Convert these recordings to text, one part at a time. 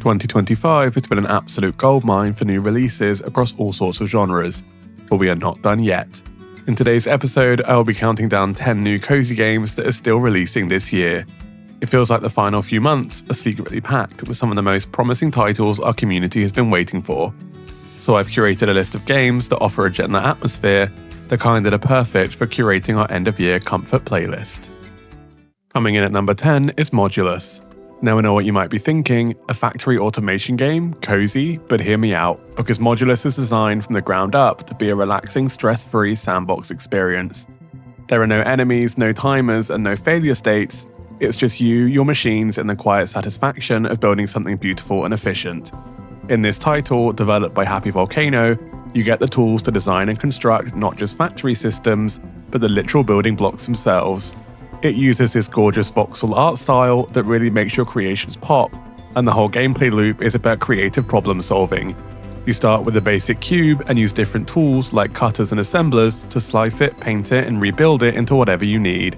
2025 has been an absolute goldmine for new releases across all sorts of genres, but we are not done yet. In today's episode, I will be counting down 10 new cozy games that are still releasing this year. It feels like the final few months are secretly packed with some of the most promising titles our community has been waiting for. So I've curated a list of games that offer a gentler atmosphere, the kind that are perfect for curating our end-of-year comfort playlist. Coming in at number 10 is Modulus. Now I know what you might be thinking, a factory automation game, cozy, but hear me out, because Modulus is designed from the ground up to be a relaxing, stress-free sandbox experience. There are no enemies, no timers, and no failure states. It's just you, your machines, and the quiet satisfaction of building something beautiful and efficient. In this title, developed by Happy Volcano, you get the tools to design and construct not just factory systems, but the literal building blocks themselves. It uses this gorgeous voxel art style that really makes your creations pop, and the whole gameplay loop is about creative problem solving. You start with a basic cube and use different tools like cutters and assemblers to slice it, paint it, and rebuild it into whatever you need.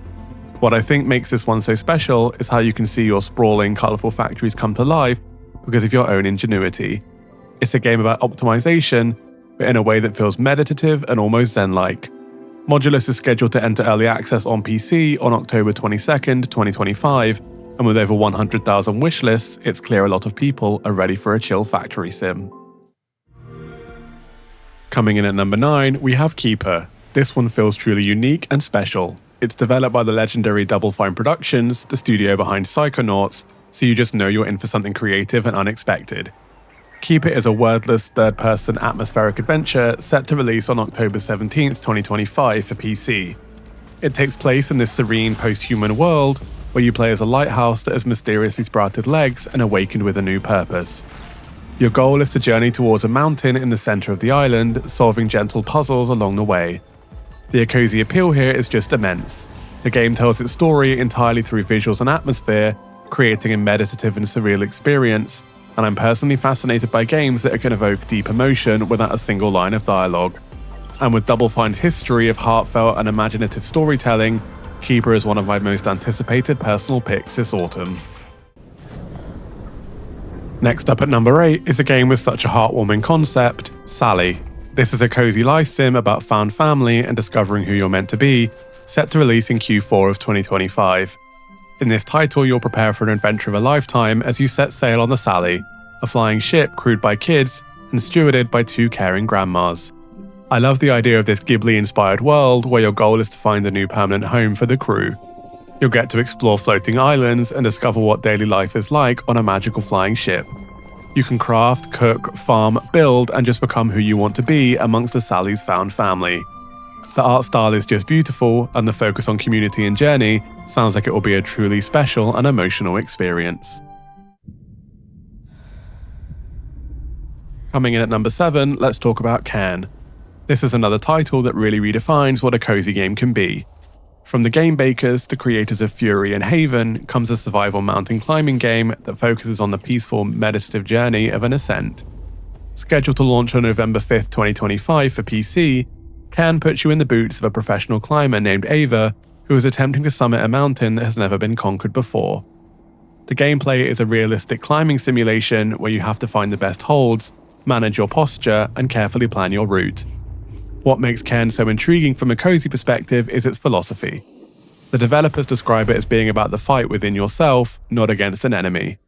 What I think makes this one so special is how you can see your sprawling, colourful factories come to life because of your own ingenuity. It's a game about optimization, but in a way that feels meditative and almost zen-like. Modulus is scheduled to enter early access on PC on October 22nd, 2025, and with over 100,000 wishlists, it's clear a lot of people are ready for a chill factory sim. Coming in at number 9, we have Keeper. This one feels truly unique and special. It's developed by the legendary Double Fine Productions, the studio behind Psychonauts, so you just know you're in for something creative and unexpected. Keeper is a wordless, third-person atmospheric adventure set to release on October 17th, 2025 for PC. It takes place in this serene post-human world where you play as a lighthouse that has mysteriously sprouted legs and awakened with a new purpose. Your goal is to journey towards a mountain in the center of the island, solving gentle puzzles along the way. The cozy appeal here is just immense. The game tells its story entirely through visuals and atmosphere, creating a meditative and surreal experience, and I'm personally fascinated by games that can evoke deep emotion without a single line of dialogue. And with Double Fine's history of heartfelt and imaginative storytelling, Keeper is one of my most anticipated personal picks this autumn. Next up at number 8 is a game with such a heartwarming concept, Sally. This is a cozy life sim about found family and discovering who you're meant to be, set to release in Q4 of 2025. In this title, you'll prepare for an adventure of a lifetime as you set sail on the Sally, a flying ship crewed by kids and stewarded by 2 caring grandmas. I love the idea of this Ghibli-inspired world where your goal is to find a new permanent home for the crew. You'll get to explore floating islands and discover what daily life is like on a magical flying ship. You can craft, cook, farm, build, and just become who you want to be amongst the Sally's found family. The art style is just beautiful, and the focus on community and journey sounds like it will be a truly special and emotional experience. Coming in at number 7, let's talk about Cairn. This is another title that really redefines what a cozy game can be. From the game bakers, the creators of Fury and Haven, comes a survival mountain climbing game that focuses on the peaceful, meditative journey of an ascent. Scheduled to launch on November 5th, 2025 for PC, Cairn puts you in the boots of a professional climber named Ava, who is attempting to summit a mountain that has never been conquered before. The gameplay is a realistic climbing simulation where you have to find the best holds, manage your posture, and carefully plan your route. What makes Cairn so intriguing from a cozy perspective is its philosophy. The developers describe it as being about the fight within yourself, not against an enemy.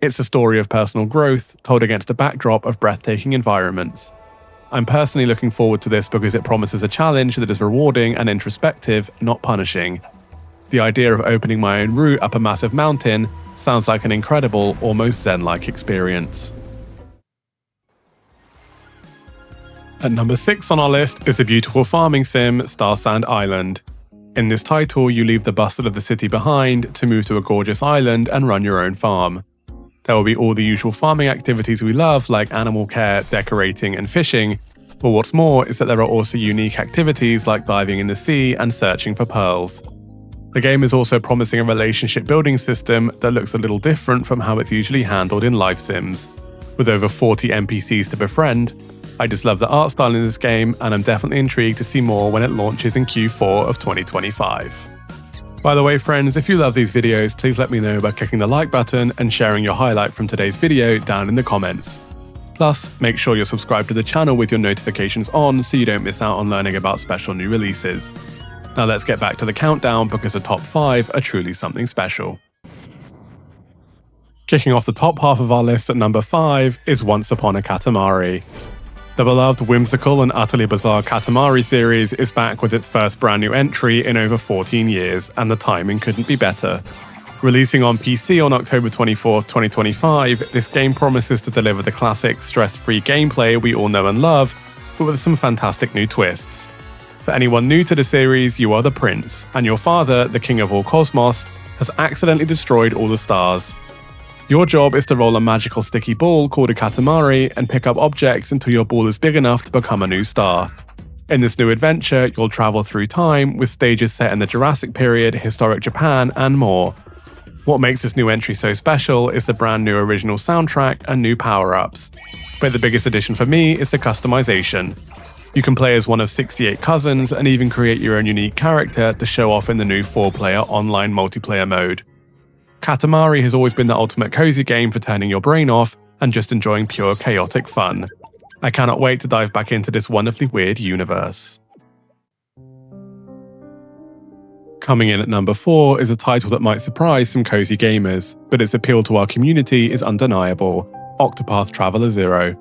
It's a story of personal growth, told against a backdrop of breathtaking environments. I'm personally looking forward to this because it promises a challenge that is rewarding and introspective, not punishing. The idea of opening my own route up a massive mountain sounds like an incredible, almost zen-like experience. At number 6 on our list is the beautiful farming sim, Starsand Island. In this title, you leave the bustle of the city behind to move to a gorgeous island and run your own farm. There will be all the usual farming activities we love like animal care, decorating, and fishing, but what's more is that there are also unique activities like diving in the sea and searching for pearls. The game is also promising a relationship building system that looks a little different from how it's usually handled in life sims. With over 40 NPCs to befriend, I just love the art style in this game, and I'm definitely intrigued to see more when it launches in Q4 of 2025. By the way friends, if you love these videos, please let me know by clicking the like button and sharing your highlight from today's video down in the comments. Plus, make sure you're subscribed to the channel with your notifications on so you don't miss out on learning about special new releases. Now let's get back to the countdown because the top 5 are truly something special. Kicking off the top half of our list at number 5 is Once Upon a Katamari. The beloved whimsical and utterly bizarre Katamari series is back with its first brand new entry in over 14 years, and the timing couldn't be better. Releasing on PC on October 24, 2025, this game promises to deliver the classic stress-free gameplay we all know and love, but with some fantastic new twists. For anyone new to the series, you are the prince, and your father, the king of all cosmos, has accidentally destroyed all the stars. Your job is to roll a magical sticky ball called a Katamari and pick up objects until your ball is big enough to become a new star. In this new adventure, you'll travel through time with stages set in the Jurassic period, historic Japan, and more. What makes this new entry so special is the brand new original soundtrack and new power-ups. But the biggest addition for me is the customization. You can play as one of 68 cousins and even create your own unique character to show off in the new 4-player online multiplayer mode. Katamari has always been the ultimate cozy game for turning your brain off and just enjoying pure chaotic fun. I cannot wait to dive back into this wonderfully weird universe. Coming in at number 4 is a title that might surprise some cozy gamers, but its appeal to our community is undeniable: Octopath Traveler 0.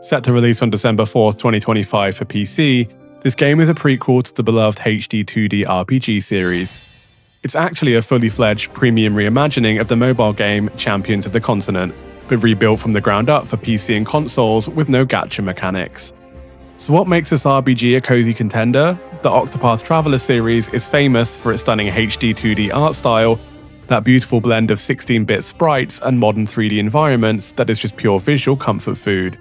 Set to release on December 4th, 2025 for PC, this game is a prequel to the beloved HD 2D RPG series. It's actually a fully fledged premium reimagining of the mobile game Champions of the Continent, but rebuilt from the ground up for PC and consoles with no gacha mechanics. So what makes this RPG a cozy contender? The Octopath Traveler series is famous for its stunning HD 2D art style, that beautiful blend of 16-bit sprites and modern 3D environments that is just pure visual comfort food.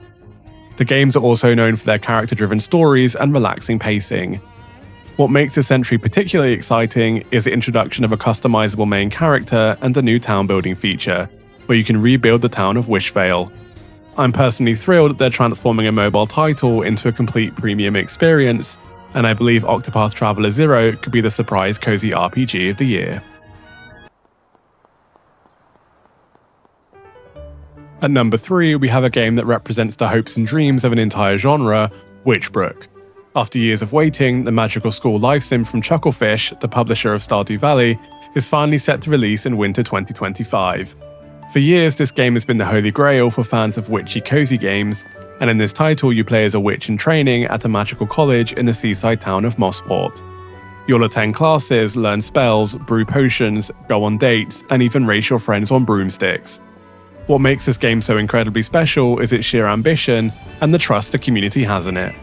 The games are also known for their character-driven stories and relaxing pacing. What makes this entry particularly exciting is the introduction of a customizable main character and a new town-building feature, where you can rebuild the town of Wishvale. I'm personally thrilled that they're transforming a mobile title into a complete premium experience, and I believe Octopath Traveler 0 could be the surprise cozy RPG of the year. At number 3, we have a game that represents the hopes and dreams of an entire genre, Witchbrook. After years of waiting, the magical school life sim from Chucklefish, the publisher of Stardew Valley, is finally set to release in winter 2025. For years, this game has been the holy grail for fans of witchy cozy games, and in this title you play as a witch in training at a magical college in the seaside town of Mossport. You'll attend classes, learn spells, brew potions, go on dates, and even race your friends on broomsticks. What makes this game so incredibly special is its sheer ambition and the trust the community has in it.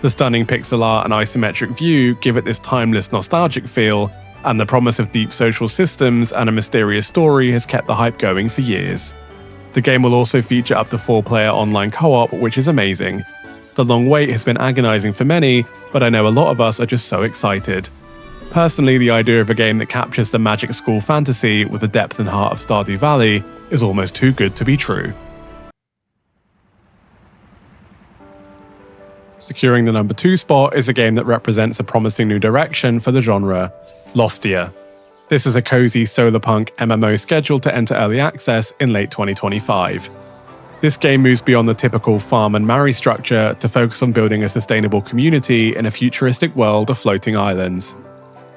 The stunning pixel art and isometric view give it this timeless nostalgic feel, and the promise of deep social systems and a mysterious story has kept the hype going for years. The game will also feature up to 4-player online co-op, which is amazing. The long wait has been agonizing for many, but I know a lot of us are just so excited. Personally, the idea of a game that captures the magic school fantasy with the depth and heart of Stardew Valley is almost too good to be true. Securing the number 2 spot is a game that represents a promising new direction for the genre, Loftia. This is a cozy solarpunk MMO scheduled to enter early access in late 2025. This game moves beyond the typical farm and marry structure to focus on building a sustainable community in a futuristic world of floating islands.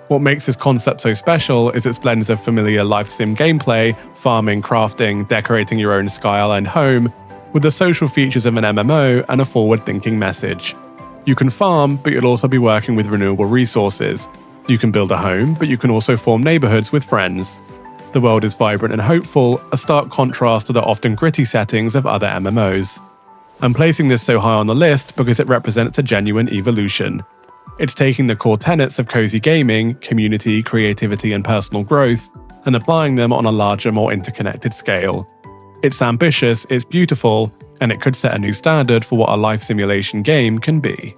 What makes this concept so special is its blends of familiar life sim gameplay, farming, crafting, decorating your own Sky Island home, with the social features of an MMO and a forward-thinking message. You can farm, but you'll also be working with renewable resources. You can build a home, but you can also form neighborhoods with friends. The world is vibrant and hopeful, a stark contrast to the often gritty settings of other MMOs. I'm placing this so high on the list because it represents a genuine evolution. It's taking the core tenets of cozy gaming, community, creativity, and personal growth, and applying them on a larger, more interconnected scale. It's ambitious, it's beautiful, and it could set a new standard for what a life simulation game can be.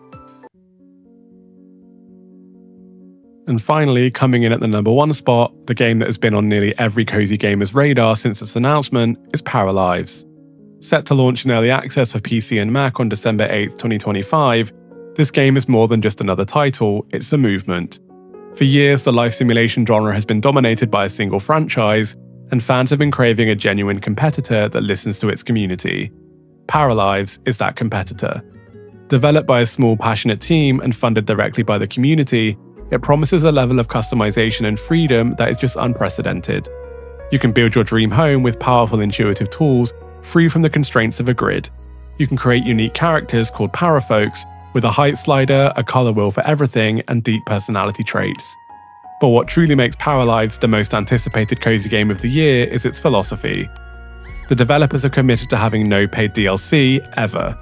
And finally, coming in at the number 1 spot, the game that has been on nearly every cozy gamer's radar since its announcement is Paralives. Set to launch in early access for PC and Mac on December 8th, 2025, this game is more than just another title, it's a movement. For years, the life simulation genre has been dominated by a single franchise, and fans have been craving a genuine competitor that listens to its community. Paralives is that competitor. Developed by a small, passionate team and funded directly by the community, it promises a level of customization and freedom that is just unprecedented. You can build your dream home with powerful, intuitive tools, free from the constraints of a grid. You can create unique characters called parafolks, with a height slider, a color wheel for everything, and deep personality traits. But what truly makes Paralives the most anticipated cozy game of the year is its philosophy. The developers are committed to having no paid DLC, ever.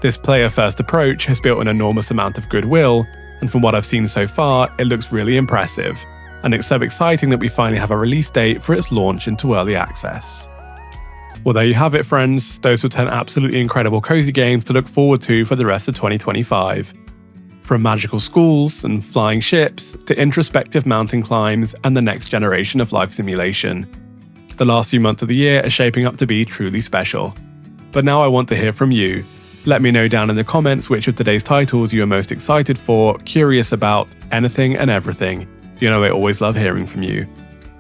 This player-first approach has built an enormous amount of goodwill, and from what I've seen so far, it looks really impressive. And it's so exciting that we finally have a release date for its launch into early access. Well, there you have it, friends. Those were 10 absolutely incredible cozy games to look forward to for the rest of 2025. From magical schools and flying ships to introspective mountain climbs and the next generation of life simulation. The last few months of the year are shaping up to be truly special. But now I want to hear from you. Let me know down in the comments which of today's titles you are most excited for, curious about, anything and everything. You know I always love hearing from you.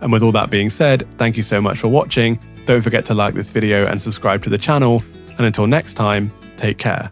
And with all that being said, thank you so much for watching. Don't forget to like this video and subscribe to the channel. And until next time, take care.